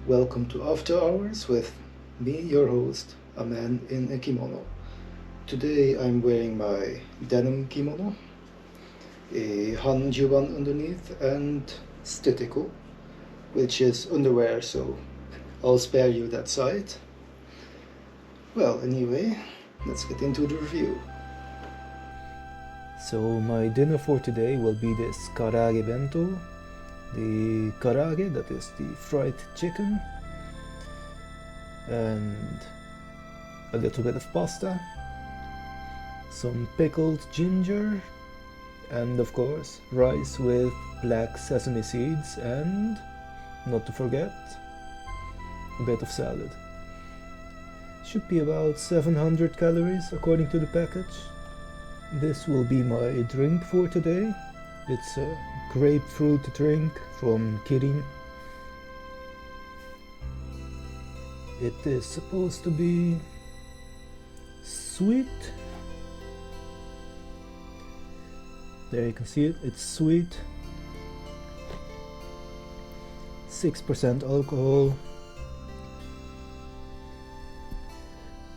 Welcome to After Hours with me, your host, a man in a kimono. Today I'm wearing my denim kimono, a hanjuban underneath, and stitiko, which is underwear, so I'll spare you that side. Well, anyway, let's get into the review. So my dinner for today will be this karaage bento. The karaage, that is the fried chicken, and a little bit of pasta, some pickled ginger, and of course rice with black sesame seeds, and not to forget, a bit of salad. Should be about 700 calories according to the package. This will be my drink for today. It's a grapefruit drink from Kirin. It is supposed to be sweet. There you can see it, it's sweet. 6% alcohol.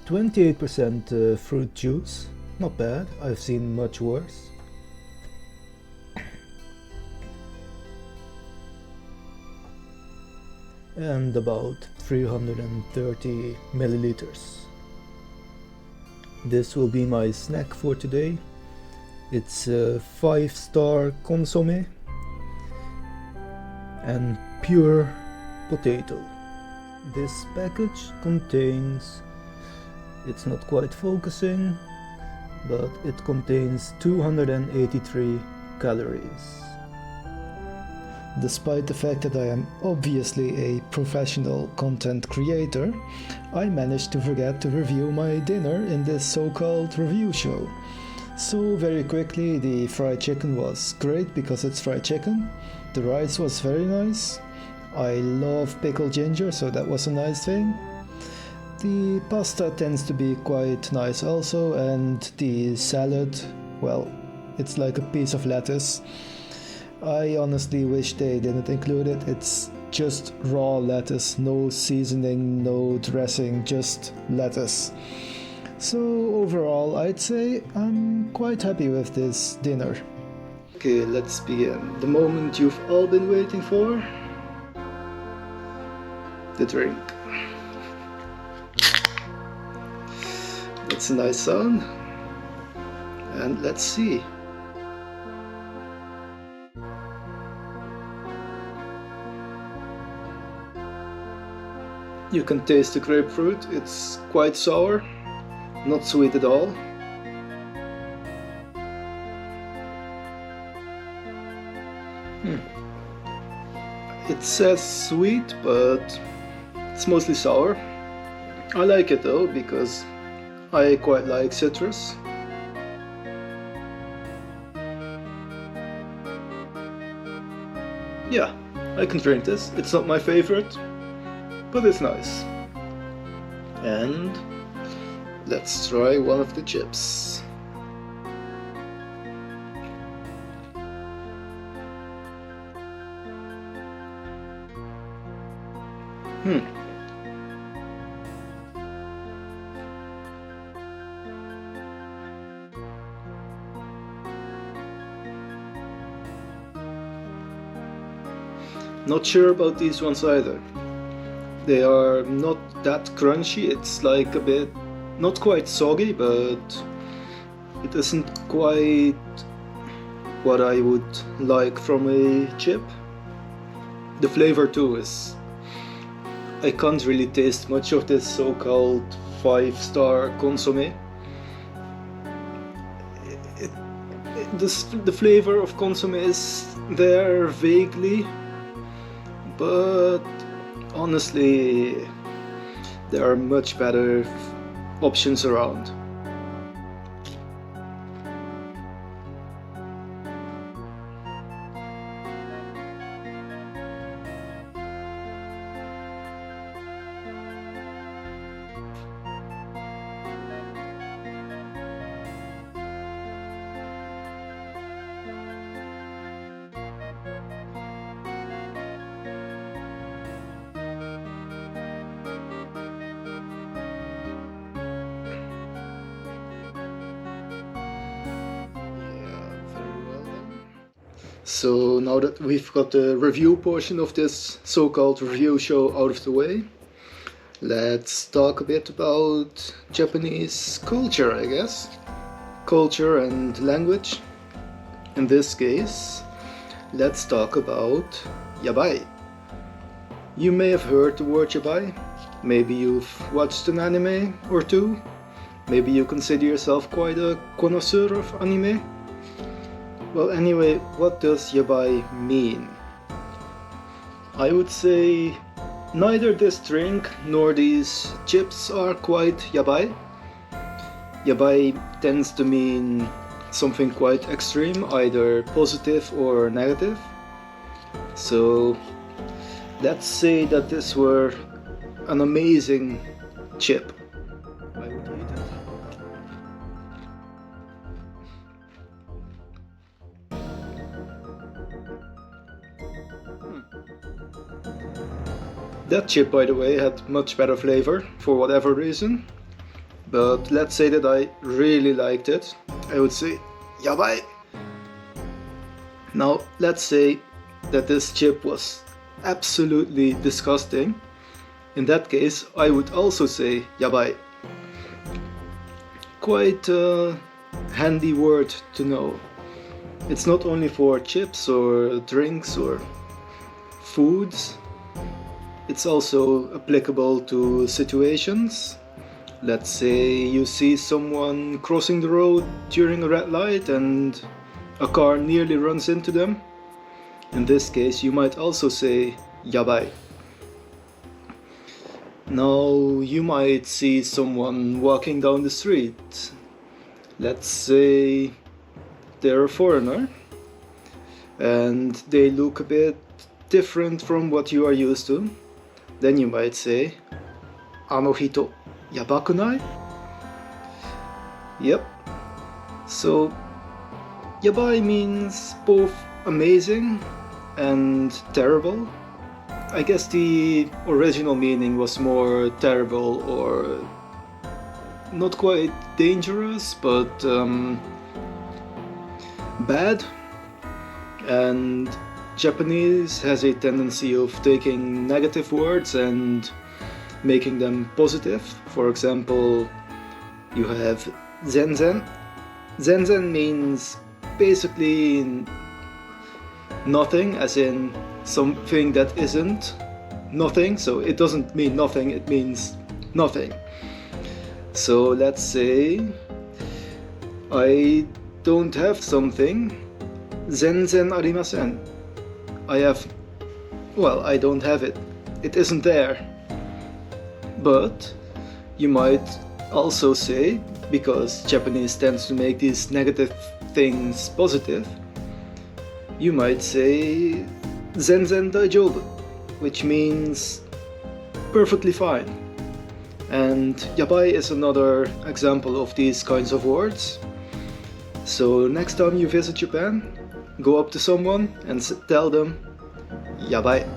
28% fruit juice. Not bad, I've seen much worse. And about 330 milliliters. This will be my snack for today. It's a 5-star consommé and pure potato. This package contains, it's not quite focusing, but it contains 283 calories. Despite the fact that I am obviously a professional content creator, I managed to forget to review my dinner in this so-called review show. So very quickly, the fried chicken was great because it's fried chicken. The rice was very nice. I love pickled ginger, so that was a nice thing. The pasta tends to be quite nice also, and the salad, well, it's like a piece of lettuce. I honestly wish they didn't include it. It's just raw lettuce, no seasoning, no dressing, just lettuce. So overall, I'd say I'm quite happy with this dinner. Okay, let's begin. The moment you've all been waiting for. The drink. That's a nice sound. And let's see. You can taste the grapefruit, it's quite sour, not sweet at all. It says sweet, but it's mostly sour. I like it though, because I quite like citrus. Yeah, I can drink this. It's not my favorite, but it's nice. And let's try one of the chips. Not sure about these ones either. They are not that crunchy, it's like a bit, not quite soggy, but it isn't quite what I would like from a chip. The flavor too is, I can't really taste much of this so-called 5-star consommé. The flavor of consommé is there vaguely, but honestly, there are much better options around. So now that we've got the review portion of this so-called review show out of the way, let's talk a bit about Japanese culture, I guess. Culture and language. In this case, let's talk about Yabai. You may have heard the word Yabai. Maybe you've watched an anime or two. Maybe you consider yourself quite a connoisseur of anime. Well, anyway, what does Yabai mean? I would say neither this drink nor these chips are quite Yabai. Yabai tends to mean something quite extreme, either positive or negative. So let's say that this were an amazing chip. I would eat it. That chip, by the way, had much better flavor for whatever reason. But let's say that I really liked it. I would say Yabai. Now let's say that this chip was absolutely disgusting. In that case, I would also say Yabai. Quite a handy word to know. It's not only for chips or drinks or foods. It's also applicable to situations. Let's say you see someone crossing the road during a red light and a car nearly runs into them. In this case, you might also say Yabai. Now, you might see someone walking down the street. Let's say they're a foreigner and they look a bit different from what you are used to. Then you might say, あの人、やばくない? Yep. So, Yabai means both amazing and terrible. I guess the original meaning was more terrible or not quite dangerous, but bad. And Japanese has a tendency of taking negative words and making them positive. For example, you have zenzen. Zenzen means basically nothing, as in something that isn't nothing. So it doesn't mean nothing, it means nothing. So let's say I don't have something. Zenzen arimasen. I don't have it. It isn't there. But you might also say, because Japanese tends to make these negative things positive, you might say zenzen daijoubu, which means perfectly fine. And yabai is another example of these kinds of words. So next time you visit Japan, go up to someone and tell them, Yabai.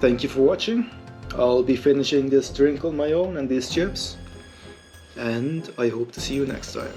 Thank you for watching. I'll be finishing this drink on my own and these chips. And I hope to see you next time.